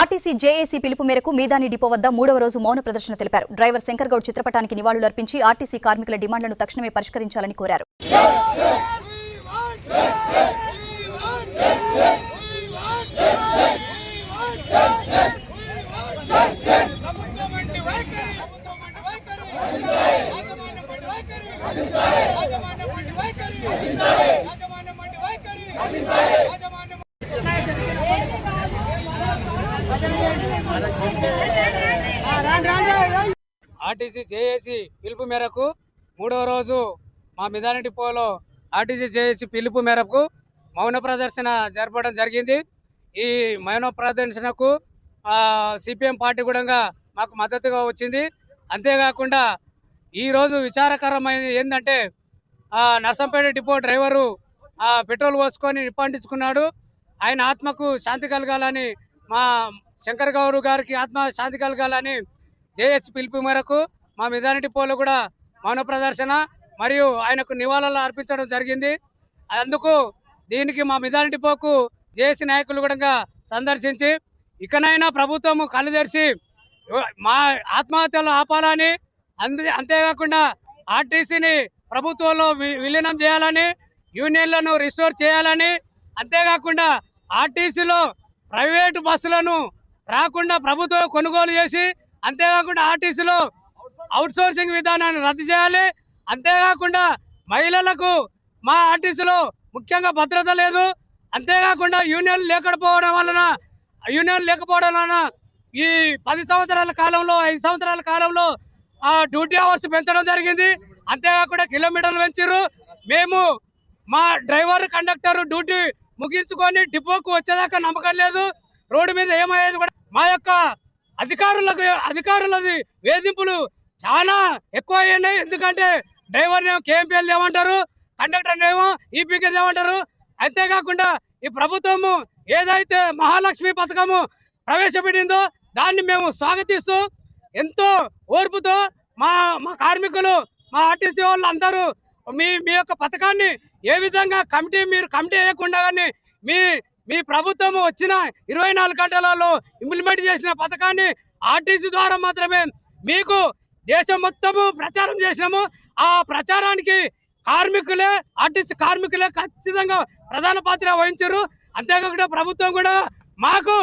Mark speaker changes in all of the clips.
Speaker 1: RTC JAC పిలుపు మేరకు మీదాని depot వద్ద 3వ రోజు మౌన ప్రదర్శన తెలిపారు. డ్రైవర్ శంకర్ గౌడ్ చిత్రపటానికి నివాళులర్పించి ఆర్టీసీ కార్మికుల డిమాండ్లను తక్షణమే పరిష్కరించాలని కోరారు.
Speaker 2: ఆర్టీసీ జేఏసీ పిలుపు మేరకు 3వ రోజు మా మిదాని డిపోలో ఆర్టీసీ జేఏసీ పిలుపు మేరకు మౌన ప్రదర్శన జరపడం జరిగింది. ఈ మౌన ప్రదర్శనకు సిపిఎం పార్టీ కూడా మాకు మద్దతుగా వచ్చింది. అంతేకాకుండా ఈరోజు విచారకరమైనది ఏంటంటే నర్సంపేట డిపో డ్రైవరు పెట్రోల్ పోసుకొని నిప్పంటించుకున్నాడు. ఆయన ఆత్మకు శాంతి కలగాలని, మా శంకర్ గౌడ్ గారికి ఆత్మ శాంతి కలగాలని జేఏసీ పిలుపు మేరకు మా మిదాని డిపోలో కూడా మౌన ప్రదర్శన మరియు ఆయనకు నివాళులు అర్పించడం జరిగింది. అందుకు దీనికి మా మిదాని డిపోకు జేఏసీ నాయకులు కూడా సందర్శించి ఇకనైనా ప్రభుత్వము కళ్ళు తెరిచి మా ఆత్మహత్యలు ఆపాలని, అంతేకాకుండా ఆర్టీసీని ప్రభుత్వంలో విలీనం చేయాలని, యూనియన్లను రిస్టోర్ చేయాలని, అంతేకాకుండా ఆర్టీసీలో ప్రైవేటు బస్సులను రాకుండా ప్రభుత్వం కొనుగోలు చేసి, అంతేకాకుండా ఆర్టీసీలో అవుట్సోర్సింగ్ విధానాన్ని రద్దు చేయాలి. అంతేకాకుండా మహిళలకు మా ఆర్టీసీలో ముఖ్యంగా భద్రత లేదు. అంతేకాకుండా యూనియన్ లేకపోవడం వలన ఈ 10 సంవత్సరాల కాలంలో 5 సంవత్సరాల కాలంలో డ్యూటీ అవర్స్ పెంచడం జరిగింది. అంతేకాకుండా కిలోమీటర్లు పెంచారు. మేము మా డ్రైవర్ కండక్టర్ డ్యూటీ ముగించుకొని వచ్చేదాకా నమ్మకం లేదు. రోడ్డు మీద ఏమయ్యేది కూడా మా యొక్క అధికారులది వేధింపులు చాలా ఎక్కువ అయ్యాయి. ఎందుకంటే డ్రైవర్ని ఏమో కేఎంపీఎల్ ఏమంటారు, కండక్టర్ని ఏమో ఈపీకి ఏమంటారు. అంతేకాకుండా ఈ ప్రభుత్వము ఏదైతే మహాలక్ష్మి పథకము ప్రవేశపెట్టిందో దాన్ని మేము స్వాగతిస్తూ ఎంతో ఓర్పుతో మా కార్మికులు, మా ఆర్టీసీ వాళ్ళు అందరూ మీ యొక్క పథకాన్ని ఏ విధంగా మీరు కమిటీ వేయకుండా కానీ మీ ప్రభుత్వము వచ్చిన 24 గంటలలో ఇంప్లిమెంట్ చేసిన పథకాన్ని ఆర్టీసీ ద్వారా మాత్రమే మీకు దేశం మొత్తము ప్రచారం చేసినాము. ఆ ప్రచారానికి ఆర్టీసీ కార్మికులే ఖచ్చితంగా ప్రధాన పాత్ర వహించారు. అంతేకాకుండా ప్రభుత్వం కూడా మాకు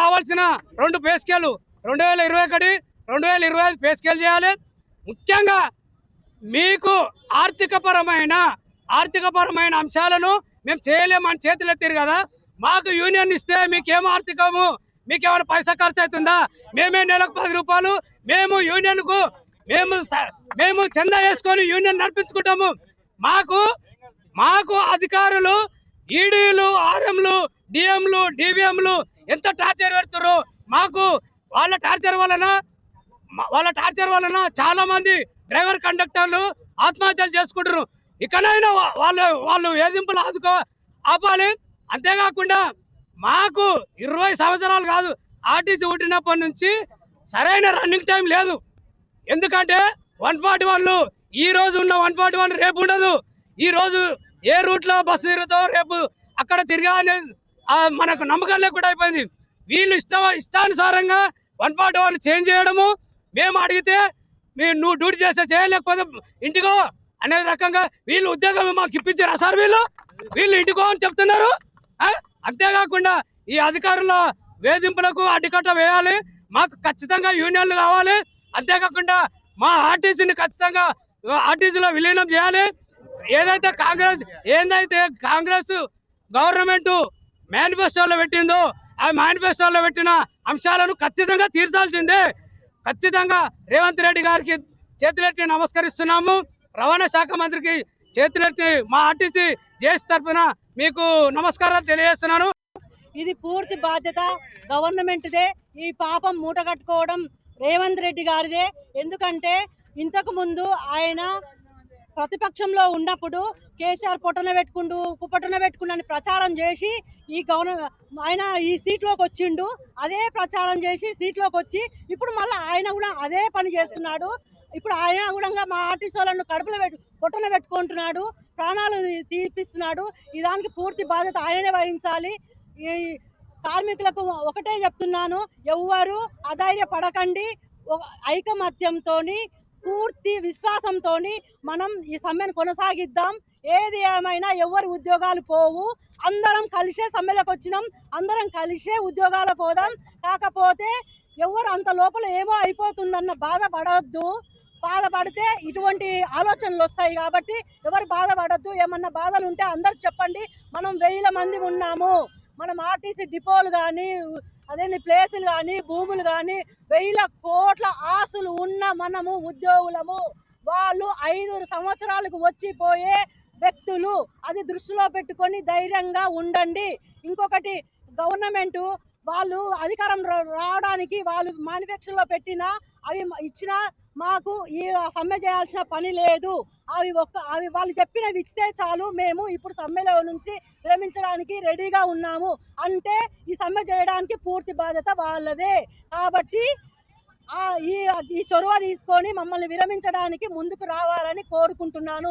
Speaker 2: రావాల్సిన 2 పే స్కేలు 2021, 2025 పే స్కేల్ చేయాలి. ముఖ్యంగా మీకు ఆర్థికపరమైన అంశాలను మేము చేయలేమని చేతులు ఎత్తారు కదా. మాకు యూనియన్ ఇస్తే మీకేమో ఆర్థికము, మీకేమైనా పైసా ఖర్చు అవుతుందా? మేమే నెలకు 10 రూపాయలు మేము యూనియన్కు మేము చందా వేసుకొని యూనియన్ నడిపించుకుంటాము. మాకు అధికారులు ఈడీలు, ఆర్ఎంలు, డిఎంలు, డివిఎంలు ఎంత టార్చర్ పెడుతున్నారు. మాకు వాళ్ళ టార్చర్ వలన చాలా మంది డ్రైవర్ కండక్టర్లు ఆత్మహత్యలు చేసుకుంటారు. ఇకనైనా వాళ్ళు వేధింపులు ఆపాలి. అంతేకాకుండా మాకు 20 సంవత్సరాలు కాదు, ఆర్టీసీ పుట్టినప్పటి నుంచి సరైన రన్నింగ్ టైం లేదు. ఎందుకంటే 141లు ఈ రోజు ఉన్న 141 రేపు ఉండదు. ఈ రోజు ఏ రూట్లో బస్సు తిరుగుతావు రేపు అక్కడ తిరగాలని మనకు నమ్మకం లేకుండా అయిపోయింది. వీళ్ళు ఇష్టానుసారంగా 141 చేంజ్ చేయడము, మేము అడిగితే నువ్వు డ్యూటీ చేస్తే చేయలేకపోతే ఇంటికో అనే రకంగా వీళ్ళు ఉద్యోగం మాకు ఇప్పించారా సార్? వీళ్ళు ఇంటికో అని చెప్తున్నారు. అంతేకాకుండా ఈ అధికారుల వేధింపులకు అడ్డుకట్ట వేయాలి. మాకు ఖచ్చితంగా యూనియన్లు కావాలి. అంతేకాకుండా మా ఆర్టీసీని ఖచ్చితంగా ఆర్టీసీలో విలీనం చేయాలి. ఏదైతే కాంగ్రెస్ గవర్నమెంట్ మేనిఫెస్టోలో పెట్టిందో ఆ మేనిఫెస్టోలో పెట్టిన అంశాలను ఖచ్చితంగా తీర్చాల్సిందే. ఖచ్చితంగా రేవంత్ రెడ్డి గారికి చేతులెత్తి నమస్కరిస్తున్నాము. రవాణా శాఖ మంత్రికి చేతులెత్తి మా ఆర్టీసీ జేఏసీ తరఫున మీకు నమస్కారాలు తెలియజేస్తున్నాను.
Speaker 3: ఇది పూర్తి బాధ్యత గవర్నమెంట్దే. ఈ పాపం మూట కట్టుకోవడం రేవంత్ రెడ్డి గారిదే. ఎందుకంటే ఇంతకు ముందు ఆయన ప్రతిపక్షంలో ఉన్నప్పుడు కేసీఆర్ పొట్టన పెట్టుకుండు అని ప్రచారం చేసి ఆయన ఈ సీట్లోకి వచ్చిండు. అదే ప్రచారం చేసి సీట్లోకి వచ్చి ఇప్పుడు మళ్ళీ ఆయన కూడా అదే పని చేస్తున్నాడు. ఇప్పుడు ఆయన కూడా మా ఆర్టీసీ వాళ్ళను పొట్టన పెట్టుకుంటున్నాడు, ప్రాణాలు తీపిస్తున్నాడు. ఈ దానికి పూర్తి బాధ్యత ఆయనే వహించాలి. కార్మికులకు ఒకటే చెప్తున్నాను, ఎవ్వరు అధైర్యపడకండి. ఐకమత్యంతో పూర్తి విశ్వాసంతో మనం ఈ సమ్మెను కొనసాగిద్దాం. ఏది ఏమైనా ఎవరి ఉద్యోగాలు పోవు, అందరం కలిసే సమ్మెలకు వచ్చినాం, అందరం కలిసే ఉద్యోగాలకు పోదాం. కాకపోతే ఎవరు అంత లోపల ఏమో అయిపోతుందన్న బాధపడద్దు. బాధపడితే ఇటువంటి ఆలోచనలు వస్తాయి కాబట్టి ఎవరు బాధపడద్దు. ఏమన్నా బాధలు ఉంటే అందరికి చెప్పండి. మనం 1000 మంది ఉన్నాము. మనం ఆర్టీసీ డిపోలు కానీ, అదేంటి ప్లేసులు కానీ, భూములు కానీ, 1000 కోట్ల ఆస్తులు ఉన్న మనము ఉద్యోగులము. వాళ్ళు 5 సంవత్సరాలకు వచ్చిపోయే వ్యక్తులు. అది దృష్టిలో పెట్టుకొని ధైర్యంగా ఉండండి. ఇంకొకటి, గవర్నమెంట్ వాళ్ళు అధికారం రావడానికి వాళ్ళు మేనిఫెస్టోలో పెట్టిన అవి ఇచ్చిన మాకు ఈ సమ్మె చేయాల్సిన పని లేదు. అవి వాళ్ళు చెప్పినవి ఇస్తే చాలు, మేము ఇప్పుడు సమ్మెలో నుంచి విరమించడానికి రెడీగా ఉన్నాము అంటే ఈ సమ్మె చేయడానికి పూర్తి బాధ్యత వాళ్ళదే. కాబట్టి ఈ చొరవ తీసుకొని మమ్మల్ని విరమించడానికి ముందుకు రావాలని కోరుకుంటున్నాను.